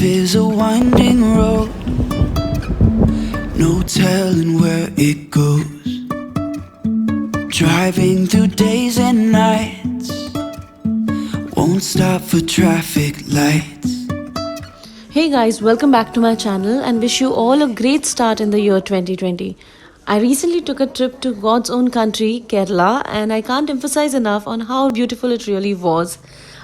is a winding road, no telling where it goes. Driving through days and nights, won't stop for traffic lights. Hey guys, welcome back to my channel and wish you all a great start in the year 2020. I recently took a trip to God's own country, Kerala, and I can't emphasize enough on how beautiful it really was.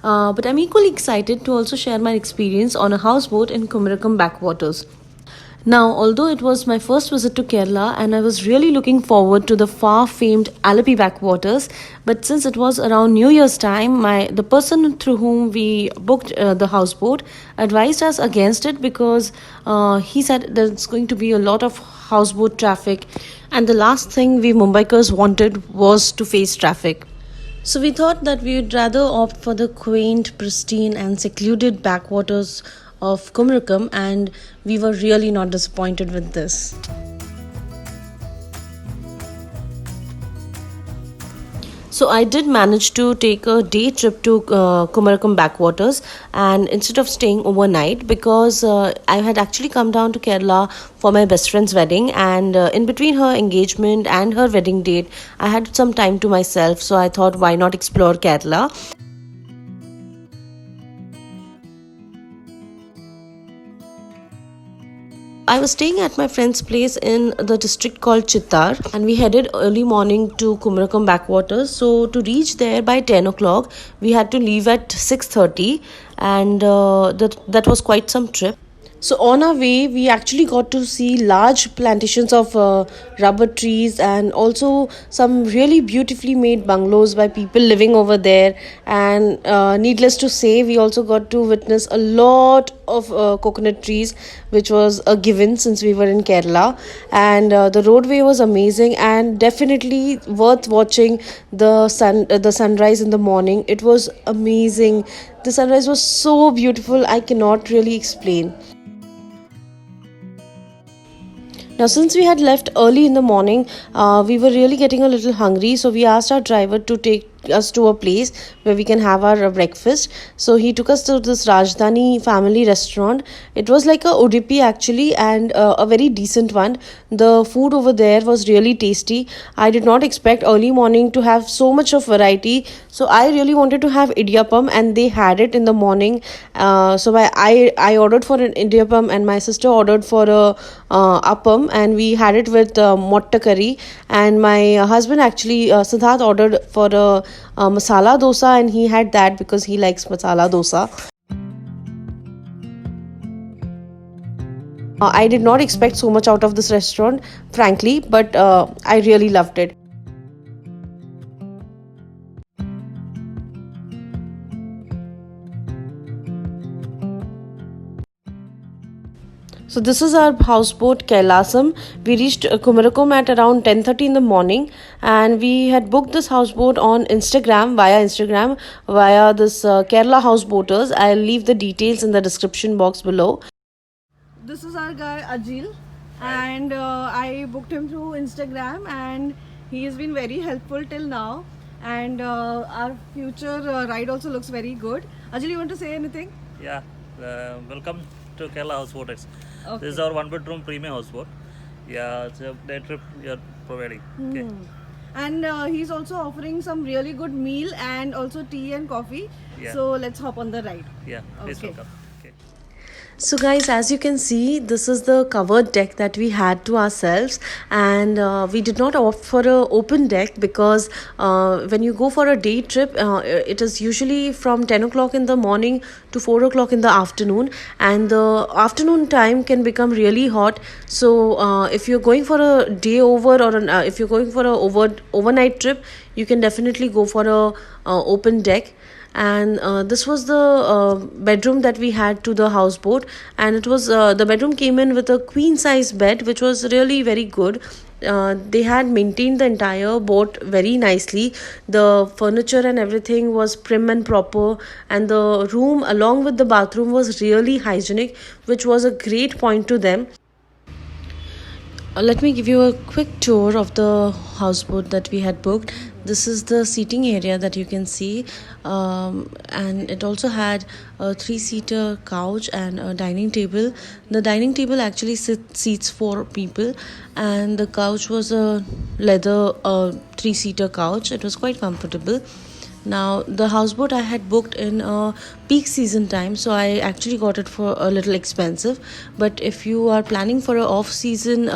But I'm equally excited to also share my experience on a houseboat in Kumarakom backwaters. Now, although it was my first visit to Kerala and I was really looking forward to the far-famed Alapi backwaters, but since it was around New Year's time, the person through whom we booked the houseboat advised us against it because he said there's going to be a lot of houseboat traffic, and the last thing we Mumbaikars wanted was to face traffic. So we thought that we would rather opt for the quaint, pristine and secluded backwaters of Kumarakom, and we were really not disappointed with this. So I did manage to take a day trip to Kumarakom backwaters, and instead of staying overnight, because I had actually come down to Kerala for my best friend's wedding, and in between her engagement and her wedding date I had some time to myself, so I thought why not explore Kerala. I was staying at my friend's place in the district called Chittar, and we headed early morning to Kumarakom backwaters. So to reach there by 10 o'clock, we had to leave at 6:30, and that was quite some trip. So on our way, we actually got to see large plantations of rubber trees and also some really beautifully made bungalows by people living over there. And needless to say, we also got to witness a lot of coconut trees, which was a given since we were in Kerala. And the roadway was amazing and definitely worth watching the sunrise in the morning. It was amazing. The sunrise was so beautiful, I cannot really explain. Now, since we had left early in the morning, we were really getting a little hungry. So we asked our driver to take us to a place where we can have our breakfast. So he took us to this Rajdhani family restaurant. It was like a Udupi actually, and a very decent one. The food over there was really tasty. I did not expect early morning to have so much of variety. So I really wanted to have idiyappam, and they had it in the morning. So I ordered for an idiyappam, and my sister ordered for a appam, and we had it with motta curry. And my husband actually, Siddharth, ordered for a masala dosa, and he had that because he likes masala dosa. I did not expect so much out of this restaurant, frankly, but I really loved it. So this is our houseboat Kailasam. We reached Kumarakom at around 10:30 in the morning, and we had booked this houseboat on Instagram via this Kerala Houseboaters. I'll leave the details in the description box below. This is our guy Ajil, and I booked him through Instagram, and he has been very helpful till now, and our future ride also looks very good. Ajil, you want to say anything? Yeah, welcome to Kerala Houseboaters. Okay. This is our one-bedroom premium houseboat. Yeah, it's a day trip we are providing. Okay. And he's also offering some really good meal and also tea and coffee. Yeah. So let's hop on the ride. Yeah, please Okay. welcome. Okay. So guys, as you can see, this is the covered deck that we had to ourselves, and we did not opt for an open deck because when you go for a day trip, it is usually from 10 o'clock in the morning to 4 o'clock in the afternoon, and the afternoon time can become really hot. So if you're going for a day over, or if you're going for a overnight trip, you can definitely go for a open deck. And this was the bedroom that we had to the houseboat, and it was the bedroom came in with a queen size bed, which was really very good. They had maintained the entire boat very nicely. The furniture and everything was prim and proper, and the room along with the bathroom was really hygienic, which was a great point to them. Let me give you a quick tour of the houseboat that we had booked. This is the seating area that you can see, and it also had a three-seater couch and a dining table. The dining table actually seats four people, and the couch was a leather three-seater couch. It was quite comfortable. Now, the houseboat I had booked in peak season time, so I actually got it for a little expensive. But if you are planning for a off season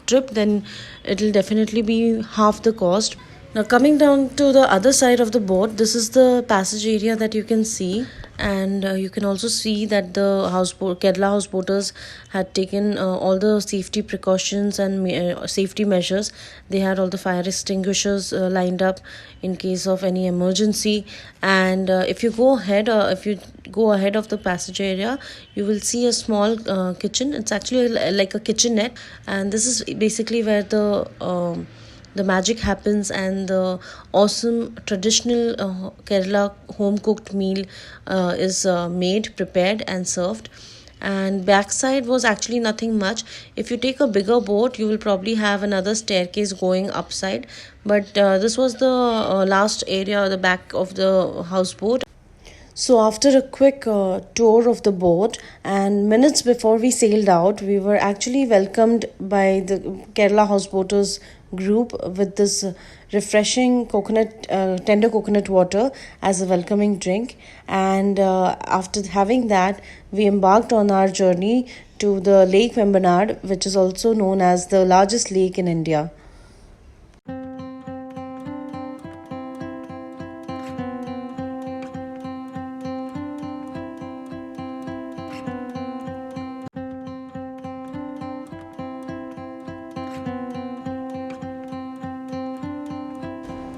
trip, then it'll definitely be half the cost. Now, coming down to the other side of the boat, this is the passage area that you can see, and you can also see that the Kerala houseboaters had taken all the safety precautions and safety measures. They had all the fire extinguishers lined up in case of any emergency. And if you go ahead of the passage area, you will see a small kitchen. It's actually like a kitchenette, and this is basically where the magic happens, and the awesome traditional Kerala home cooked meal is made, prepared, and served. And backside was actually nothing much. If you take a bigger boat, you will probably have another staircase going upside, but this was the last area, the back of the houseboat. So, after a quick tour of the boat and minutes before we sailed out, we were actually welcomed by the Kerala Houseboaters group with this refreshing tender coconut water as a welcoming drink. And after having that, we embarked on our journey to the Lake Vembanad, which is also known as the largest lake in India.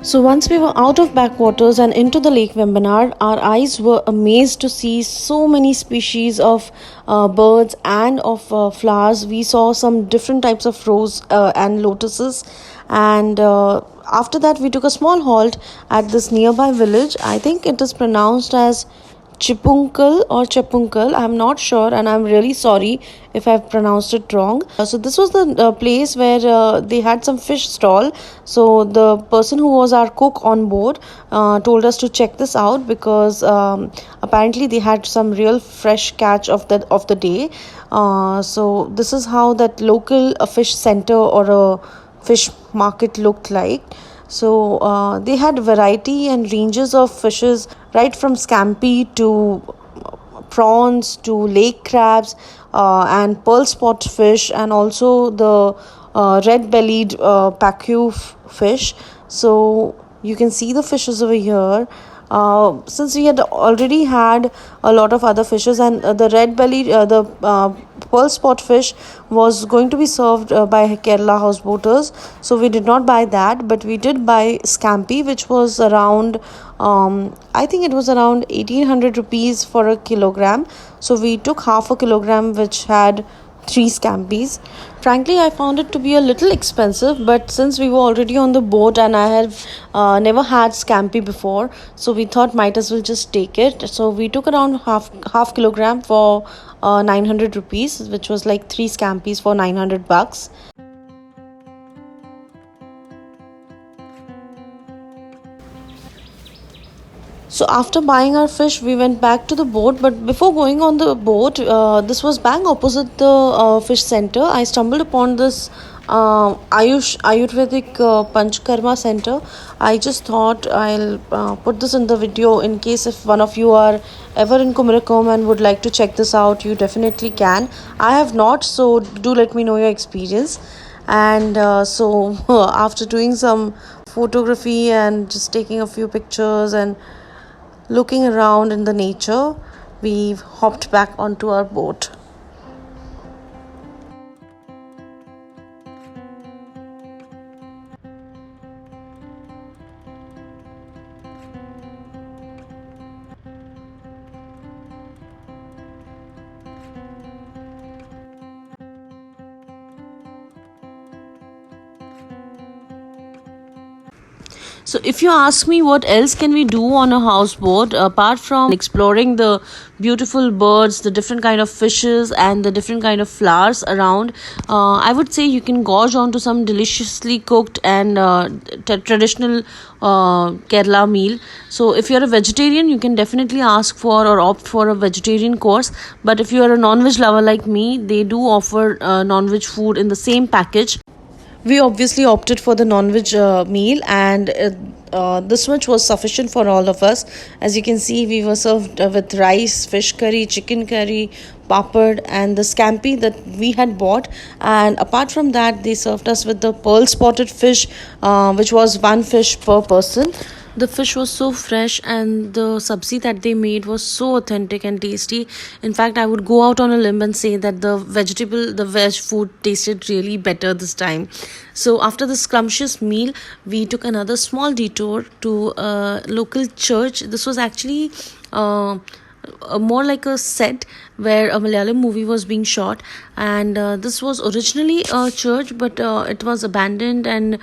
So once we were out of backwaters and into the Lake Vembanad, our eyes were amazed to see so many species of birds and of flowers. We saw some different types of rose and lotuses, and after that we took a small halt at this nearby village. I think it is pronounced as Chipunkal or Chepunkal. I'm not sure, and I'm really sorry if I've pronounced it wrong. So this was the place where they had some fish stall. So the person who was our cook on board told us to check this out because apparently they had some real fresh catch of the day. So this is how that local fish center or a fish market looked like. So they had variety and ranges of fishes, right from scampi to prawns to lake crabs and pearl spot fish, and also the red-bellied fish. So you can see the fishes over here. Since we had already had a lot of other fishes, and the red belly, the pearl spot fish was going to be served by Kerala houseboaters, so we did not buy that, but we did buy scampi, which was around I think it was around 1800 rupees for a kilogram. So we took half a kilogram, which had three scampis. Frankly, I found it to be a little expensive, but since we were already on the boat and I have never had scampi before, so we thought might as well just take it. So we took around half kilogram for 900 rupees, which was like three scampis for 900 bucks. So after buying our fish, we went back to the boat. But before going on the boat, this was bang opposite the fish center. I stumbled upon this Ayurvedic Panchkarma center. I just thought I'll put this in the video in case if one of you are ever in Kumarakom and would like to check this out, you definitely can. I have not, so do let me know your experience. And so after doing some photography and just taking a few pictures and looking around in the nature, we hopped back onto our boat. So if you ask me what else can we do on a houseboat apart from exploring the beautiful birds, the different kind of fishes and the different kind of flowers around, I would say you can gorge onto some deliciously cooked and traditional Kerala meal. So if you're a vegetarian, you can definitely ask for or opt for a vegetarian course. But if you are a non-veg lover like me, they do offer non-veg food in the same package. We obviously opted for the non-veg meal, and this much was sufficient for all of us. As you can see, we were served with rice, fish curry, chicken curry, papad, and the scampi that we had bought. And apart from that, they served us with the pearl spotted fish, which was one fish per person. The fish was so fresh and the sabzi that they made was so authentic and tasty. In fact, I would go out on a limb and say that the veg food tasted really better this time. So after the scrumptious meal, we took another small detour to a local church. This was actually more like a set where a Malayalam movie was being shot, and this was originally a church, but it was abandoned and it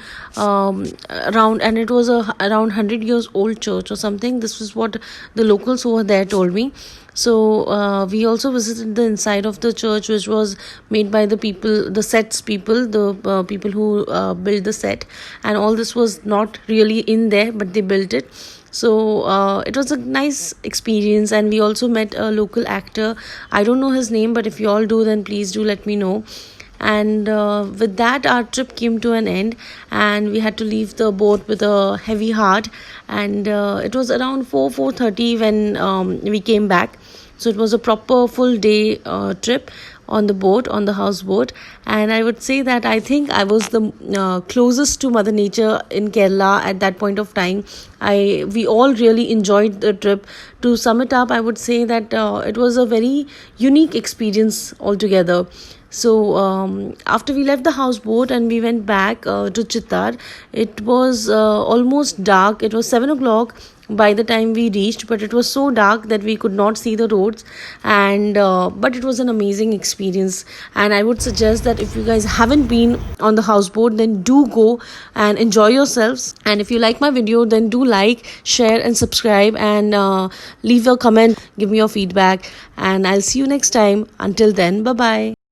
was around 100 years old church or something. This is what the locals over there told me. So we also visited the inside of the church, which was made by the people, the sets people, the people who built the set, and all this was not really in there, but they built it. So it was a nice experience, and we also met a local actor. I don't know his name, but if you all do, then please do let me know. And with that, our trip came to an end, and we had to leave the boat with a heavy heart. And it was around 4:30 when we came back. So it was a proper full day trip on the boat, on the houseboat. And I would say that I think I was the closest to Mother Nature in Kerala at that point of time. We all really enjoyed the trip. To sum it up, I would say that it was a very unique experience altogether. So after we left the houseboat and we went back to Chittar, it was almost dark. It was 7 o'clock by the time we reached, but it was so dark that we could not see the roads. And but it was an amazing experience, and I would suggest that if you guys haven't been on the houseboat, then do go and enjoy yourselves. And if you like my video, then do like, share and subscribe, and leave a comment, give me your feedback, and I'll see you next time. Until then, bye bye.